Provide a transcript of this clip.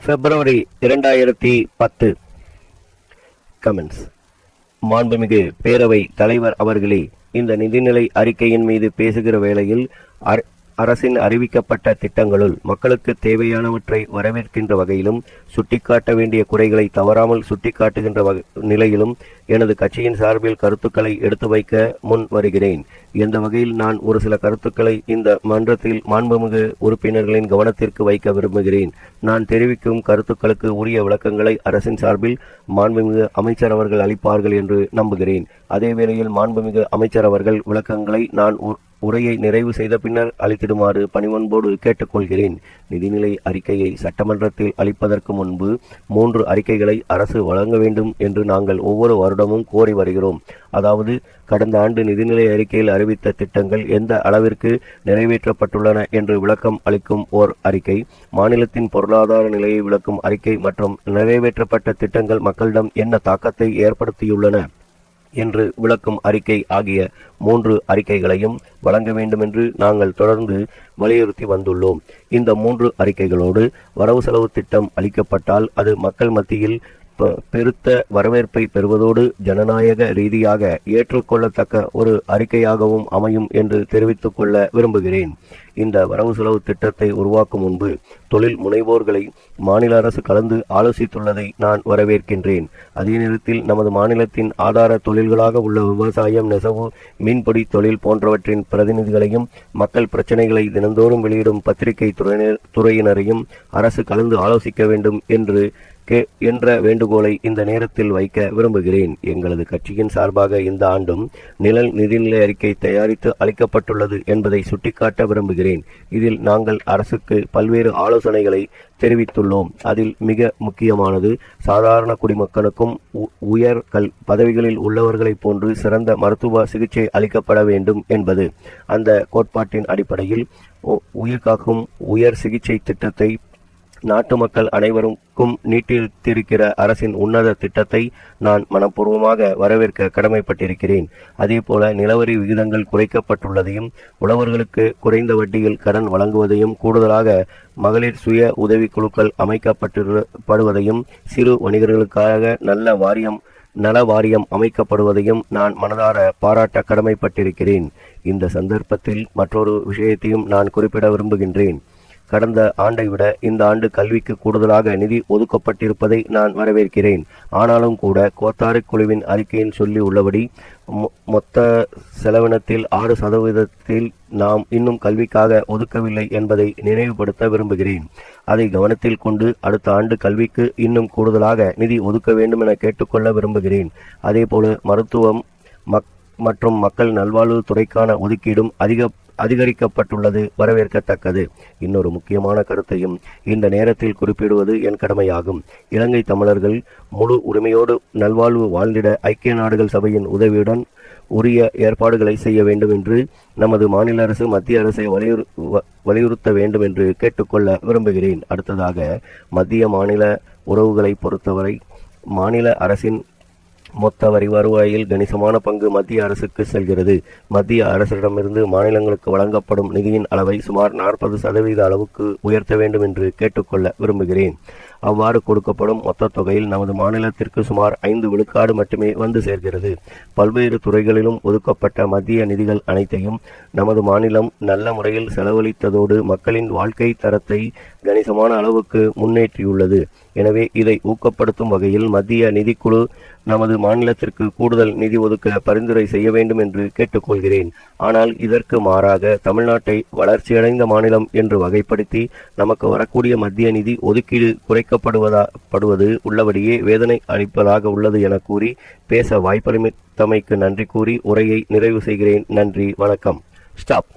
பிப்ரவரி 2010. Comments. மாண்புமிகு பேரவை தலைவர் அவர்களே, இந்த நிதிநிலை அறிக்கையின் மீது பேசுகிற வேளையில் அரசின் அறிவிக்கப்பட்ட திட்டங்களுள் மக்களுக்கு தேவையானவற்றை வரவேற்கின்ற வகையிலும் சுட்டிக்காட்ட வேண்டிய குறைகளை தவறாமல் சுட்டிக்காட்டுகின்ற நிலையிலும் எனது கட்சியின் சார்பில் கருத்துக்களை எடுத்து வைக்க முன் வருகிறேன். எந்த வகையில் நான் ஒரு சில கருத்துக்களை இந்த மன்றத்தில் மாண்புமிகு உறுப்பினர்களின் கவனத்திற்கு வைக்க விரும்புகிறேன். நான் தெரிவிக்கும் கருத்துக்களுக்கு உரிய விளக்கங்களை அரசின் சார்பில் மாண்புமிகு அமைச்சர் அவர்கள் அளிப்பார்கள் என்று நம்புகிறேன். அதே வேளையில் மாண்புமிகு அமைச்சர் அவர்கள் விளக்கங்களை நான் உரையை நிறைவு செய்த பின்னர் அளித்திடுமாறு பணிவன்போடு கேட்டுக்கொள்கிறேன். நிதிநிலை அறிக்கையை சட்டமன்றத்தில் அளிப்பதற்கு முன்பு 3 அறிக்கைகளை அரசு வழங்க வேண்டும் என்று நாங்கள் ஒவ்வொரு வருடமும் கோரி வருகிறோம். அதாவது, கடந்த ஆண்டு நிதிநிலை அறிக்கையில் அறிவித்த திட்டங்கள் எந்த அளவிற்கு நிறைவேற்றப்பட்டுள்ளன என்று விளக்கம் அளிக்கும் ஓர் அறிக்கை, மாநிலத்தின் பொருளாதார நிலையை விளக்கும் அறிக்கை மற்றும் நிறைவேற்றப்பட்ட திட்டங்கள் மக்களிடம் என்ன தாக்கத்தை ஏற்படுத்தியுள்ளன என்று விளக்கும் அறிக்கை ஆகிய 3 அறிக்கைகளையும் வழங்க வேண்டுமென்று நாங்கள் தொடர்ந்து வலியுறுத்தி வந்துள்ளோம். இந்த 3 அறிக்கைகளோடு வரவு செலவு திட்டம் அளிக்கப்பட்டால் அது மக்கள் மத்தியில் பெருத்த வரவேற்பை பெறுவதோடு ஜனநாயக ரீதியாக ஏற்றுக்கொள்ளத்தக்க ஒரு அறிக்கையாகவும் அமையும் என்று தெரிவித்துக் கொள்ள விரும்புகிறேன். இந்த வரவு செலவு திட்டத்தை உருவாக்கும் முன்பு தொழில் முனைவோர்களை மாநில அரசு கலந்து ஆலோசித்துள்ளதை நான் வரவேற்கின்றேன். அதே நேரத்தில் நமது மாநிலத்தின் ஆதார தொழில்களாக உள்ள விவசாயம், நெசவு, மீன்பிடி தொழில் போன்றவற்றின் பிரதிநிதிகளையும் மக்கள் பிரச்சனைகளை தினந்தோறும் வெளியிடும் பத்திரிகை துறையினரையும் அரசு கலந்து ஆலோசிக்க வேண்டும் என்ற வேண்டுகோளை இந்த நேரத்தில் வைக்க விரும்புகிறேன். எங்களது கட்சியின் சார்பாக இந்த ஆண்டும் நிழல் நிதிநிலை அறிக்கை தயாரித்து அளிக்கப்பட்டுள்ளது என்பதை சுட்டிக்காட்ட விரும்புகிறேன். இதில் நாங்கள் அரசுக்கு பல்வேறு ஆலோசனைகளை தெரிவித்துள்ளோம். அதில் மிக முக்கியமானது, சாதாரண குடிமக்களுக்கும் உயர் பதவிகளில் உள்ளவர்களைப் போன்று சிறந்த மருத்துவ சிகிச்சை அளிக்கப்பட வேண்டும் என்பது. அந்த கோட்பாட்டின் அடிப்படையில் உயிர்காக்கும் உயர் சிகிச்சை திட்டத்தை நாட்டு மக்கள் அனைவருக்கும் நீட்டித்திருக்கிற அரசின் உன்னத திட்டத்தை நான் மனப்பூர்வமாக வரவேற்க கடமைப்பட்டிருக்கிறேன். அதேபோல நிலவரி விகிதங்கள் குறைக்கப்பட்டுள்ளதையும், உழவர்களுக்கு குறைந்த வட்டியில் கடன் வழங்குவதையும், கூடுதலாக மகளிர் சுய உதவிக்குழுக்கள் அமைக்கப்படுவதையும், சிறு வணிகர்களுக்காக நல வாரியம் அமைக்கப்படுவதையும் நான் மனதார பாராட்ட கடமைப்பட்டிருக்கிறேன். இந்த சந்தர்ப்பத்தில் மற்றொரு விஷயத்தையும் நான் குறிப்பிட விரும்புகின்றேன். கடந்த ஆண்டை விட இந்த ஆண்டு கல்விக்கு கூடுதலாக நிதி ஒதுக்கப்பட்டிருப்பதை நான் வரவேற்கிறேன். ஆனாலும் கூட கோத்தாரி குழுவின் அறிக்கையில் சொல்லி உள்ளபடி மொத்த செலவினத்தில் 6% நாம் இன்னும் கல்விக்காக ஒதுக்கவில்லை என்பதை நினைவுபடுத்த விரும்புகிறேன். அதை கவனத்தில் கொண்டு அடுத்த ஆண்டு கல்விக்கு இன்னும் கூடுதலாக நிதி ஒதுக்க வேண்டும் என கேட்டுக்கொள்ள விரும்புகிறேன். அதேபோல மருத்துவம் மற்றும் மக்கள் நல்வாழ்வு துறைக்கான ஒதுக்கீடும் அதிகரிக்கப்பட்டுள்ளது வரவேற்கத்தக்கது. இன்னொரு முக்கியமான கருத்தையும் இந்த நேரத்தில் குறிப்பிடுவது என் கடமையாகும். இலங்கை தமிழர்கள் முழு உரிமையோடு நல்வாழ்வு வாழ்ந்திட ஐக்கிய நாடுகள் சபையின் உதவியுடன் உரிய ஏற்பாடுகளை செய்ய வேண்டும் என்று நமது மாநில அரசு மத்திய அரசை வலியுறுத்த வேண்டும் என்று கேட்டுக்கொள்ள விரும்புகிறேன். அடுத்ததாக, மத்திய மாநில உறவுகளை பொறுத்தவரை மாநில அரசின் மொத்த வரி வருவாயில் கணிசமான பங்கு மத்திய அரசுக்கு செல்கிறது. மத்திய அரசிடமிருந்து மாநிலங்களுக்கு வழங்கப்படும் நிதியின் அளவை சுமார் 40% அளவுக்கு உயர்த்த வேண்டும் என்று கேட்டுக்கொள்ள விரும்புகிறேன். அவ்வாறு கொடுக்கப்படும் மொத்த தொகையில் நமது மாநிலத்திற்கு சுமார் 5 விழுக்காடு மட்டுமே வந்து சேர்கிறது. பல்வேறு துறைகளிலும் ஒதுக்கப்பட்ட மத்திய நிதிகள் அனைத்தையும் நமது மாநிலம் நல்ல முறையில் செலவழித்ததோடு மக்களின் வாழ்க்கை தரத்தை கணிசமான அளவுக்கு முன்னேற்றியுள்ளது. எனவே இதை ஊக்கப்படுத்தும் வகையில் மத்திய நிதிக்குழு நமது மாநிலத்திற்கு கூடுதல் நிதி ஒதுக்க பரிந்துரை செய்ய வேண்டும் என்று கேட்டுக்கொள்கிறேன். ஆனால் இதற்கு மாறாக தமிழ்நாட்டை வளர்ச்சியடைந்த மாநிலம் என்று வகைப்படுத்தி நமக்கு வரக்கூடிய மத்திய நிதி ஒதுக்கீடு குறைக்கப்படுவது உள்ளபடியே வேதனை அளிப்பதாக உள்ளது என கூறி பேச வாய்ப்பளித்தமைக்கு நன்றி கூறி உரையை நிறைவு செய்கிறேன். நன்றி, வணக்கம். ஸ்டாப்.